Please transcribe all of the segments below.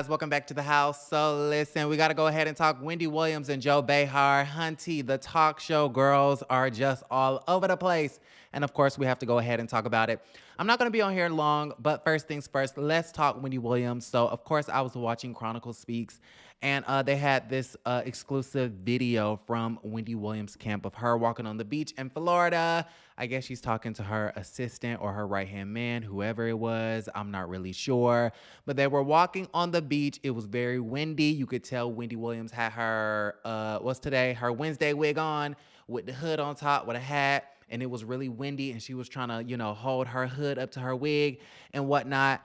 guys, welcome back to the house. So listen, we got to go ahead and talk Wendy Williams and Joe Behar. Hunty, the talk show girls are just all over the place. And of course, we have to go ahead and talk about it. I'm not going to be on here long, but first things first, let's talk Wendy Williams. So of course, I was watching Chronicle Speaks, and they had this exclusive video from Wendy Williams' camp of her walking on the beach in Florida. I guess she's talking to her assistant or her right-hand man, whoever it was. I'm not really sure. But they were walking on the beach. It was very windy. You could tell Wendy Williams had her, what's today? Her Wednesday wig on with the hood on top with a hat. And it was really windy, and she was trying to, hold her hood up to her wig and whatnot.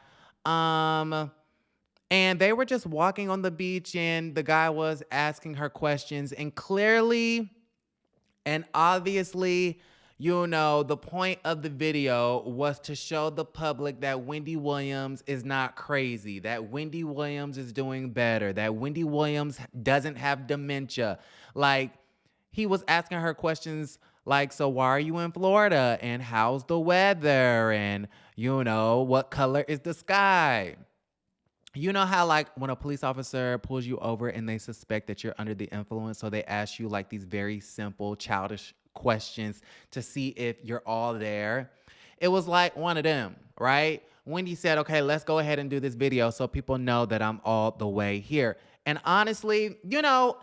And they were just walking on the beach, and the guy was asking her questions, and clearly and obviously, the point of the video was to show the public that Wendy Williams is not crazy, that Wendy Williams is doing better, that Wendy Williams doesn't have dementia. Like, he was asking her questions like, so why are you in Florida? And how's the weather? And, what color is the sky? You know how, like, when a police officer pulls you over and they suspect that you're under the influence, so they ask you, like, these very simple, childish questions to see if you're all there? It was like one of them, right? Wendy said, okay, let's go ahead and do this video so people know that I'm all the way here. And honestly,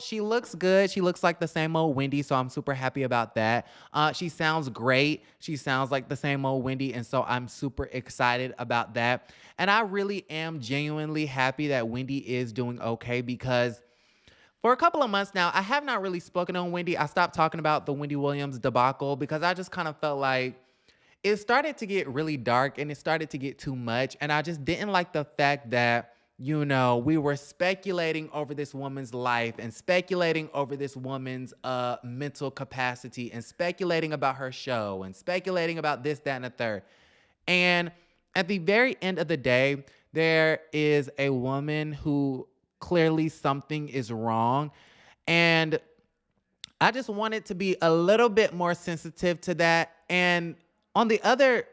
she looks good. She looks like the same old Wendy, so I'm super happy about that. She sounds great. She sounds like the same old Wendy, and so I'm super excited about that. And I really am genuinely happy that Wendy is doing okay, because for a couple of months now, I have not really spoken on Wendy. I stopped talking about the Wendy Williams debacle because I just kind of felt like it started to get really dark and it started to get too much. And I just didn't like the fact that we were speculating over this woman's life and speculating over this woman's mental capacity and speculating about her show and speculating about this, that, and the third. And at the very end of the day, there is a woman who clearly something is wrong. And I just wanted to be a little bit more sensitive to that. And on the other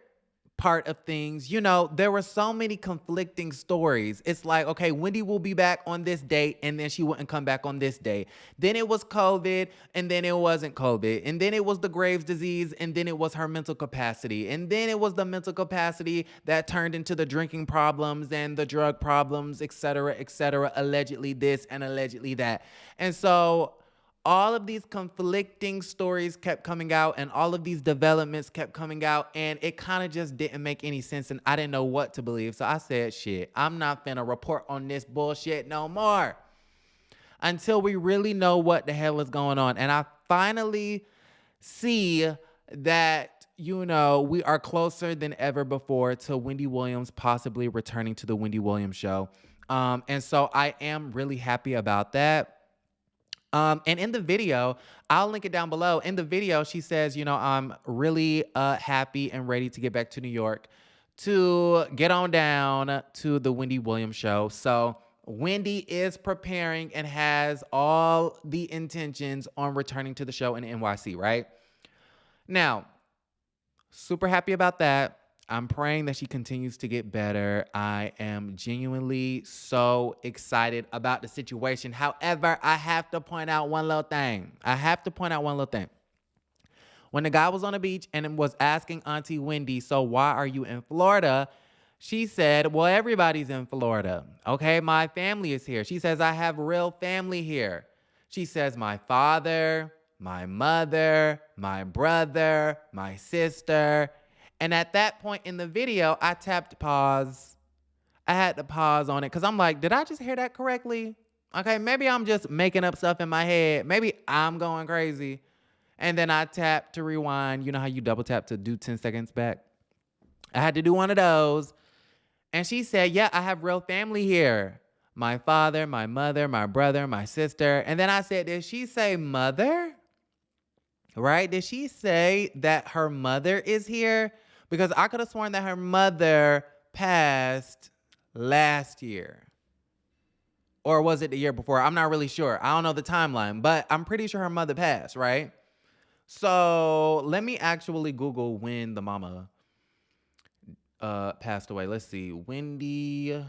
part of things, there were so many conflicting stories. It's like, okay, Wendy will be back on this date, and then she wouldn't come back on this day. Then it was COVID, and then it wasn't COVID. And then it was the Graves' disease, and then it was her mental capacity. And then it was the mental capacity that turned into the drinking problems and the drug problems, et cetera, allegedly this and allegedly that. And so all of these conflicting stories kept coming out, and all of these developments kept coming out, and it kind of just didn't make any sense, and I didn't know what to believe. So I said, shit, I'm not finna report on this bullshit no more until we really know what the hell is going on. And I finally see that, we are closer than ever before to Wendy Williams possibly returning to the Wendy Williams show. And so I am really happy about that. And in the video, I'll link it down below. In the video, she says, I'm really happy and ready to get back to New York to get on down to the Wendy Williams show. So Wendy is preparing and has all the intentions on returning to the show in NYC, right? Now, super happy about that. I'm praying that she continues to get better. I am genuinely so excited about the situation. However, I have to point out one little thing. When the guy was on the beach and was asking Auntie Wendy, so why are you in Florida? She said, well, everybody's in Florida. Okay, my family is here. She says, I have real family here. She says, my father, my mother, my brother, my sister. And at that point in the video, I tapped pause. I had to pause on it because I'm like, did I just hear that correctly? Okay, maybe I'm just making up stuff in my head. Maybe I'm going crazy. And then I tapped to rewind. You know how you double tap to do 10 seconds back? I had to do one of those. And she said, yeah, I have real family here. My father, my mother, my brother, my sister. And then I said, did she say mother? Right? Did she say that her mother is here? Because I could have sworn that her mother passed last year. Or was it the year before? I'm not really sure. I don't know the timeline, but I'm pretty sure her mother passed, right? So let me actually Google when the mama passed away. Let's see. Wendy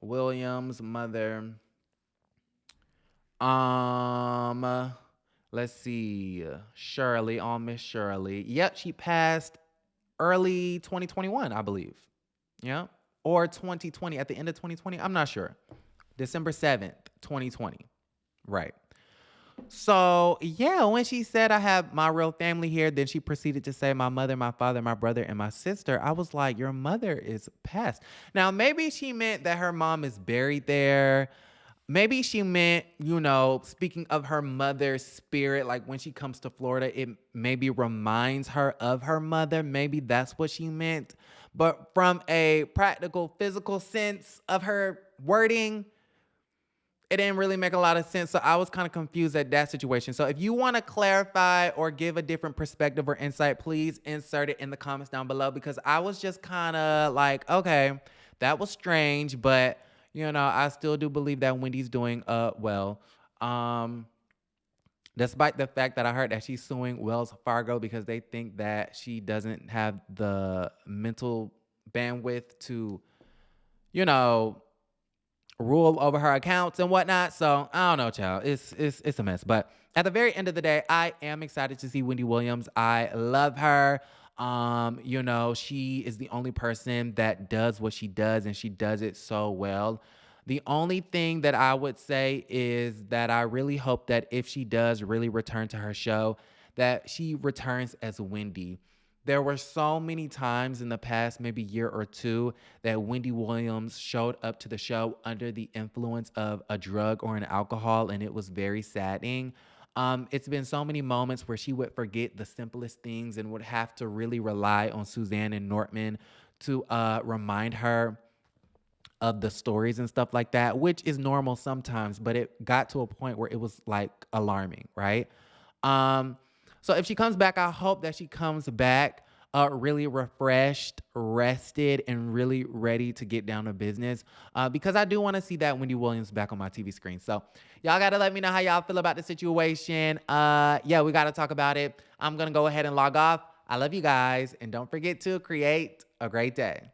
Williams' mother. Um, let's see. Shirley, on Miss Shirley. Yep, she passed early 2021, I believe. Yeah. Or 2020, at the end of 2020. I'm not sure. December 7th, 2020. Right. So, yeah, when she said I have my real family here, then she proceeded to say my mother, my father, my brother, and my sister. I was like, your mother is passed. Now, maybe she meant that her mom is buried there. Maybe she meant, speaking of her mother's spirit, like when she comes to Florida, it maybe reminds her of her mother. Maybe that's what she meant. But from a practical, physical sense of her wording, it didn't really make a lot of sense. So I was kind of confused at that situation. So if you want to clarify or give a different perspective or insight, please insert it in the comments down below, because I was just kind of like, okay, that was strange, but I still do believe that Wendy's doing well. Despite the fact that I heard that she's suing Wells Fargo because they think that she doesn't have the mental bandwidth to, you know, rule over her accounts and whatnot. So I don't know, child. It's a mess. But at the very end of the day, I am excited to see Wendy Williams. I love her. She is the only person that does what she does, and she does it so well. The only thing that I would say is that I really hope that if she does really return to her show, that she returns as Wendy. There were so many times in the past, maybe year or two, that Wendy Williams showed up to the show under the influence of a drug or an alcohol, and it was very saddening. It's been so many moments where she would forget the simplest things and would have to really rely on Suzanne and Nortman to remind her of the stories and stuff like that, which is normal sometimes, but it got to a point where it was like alarming, right? So if she comes back, I hope that she comes back really refreshed, rested, and really ready to get down to business, because I do want to see that Wendy Williams back on my TV screen. So y'all got to let me know how y'all feel about the situation. Yeah, we got to talk about it. I'm going to go ahead and log off. I love you guys, and don't forget to create a great day.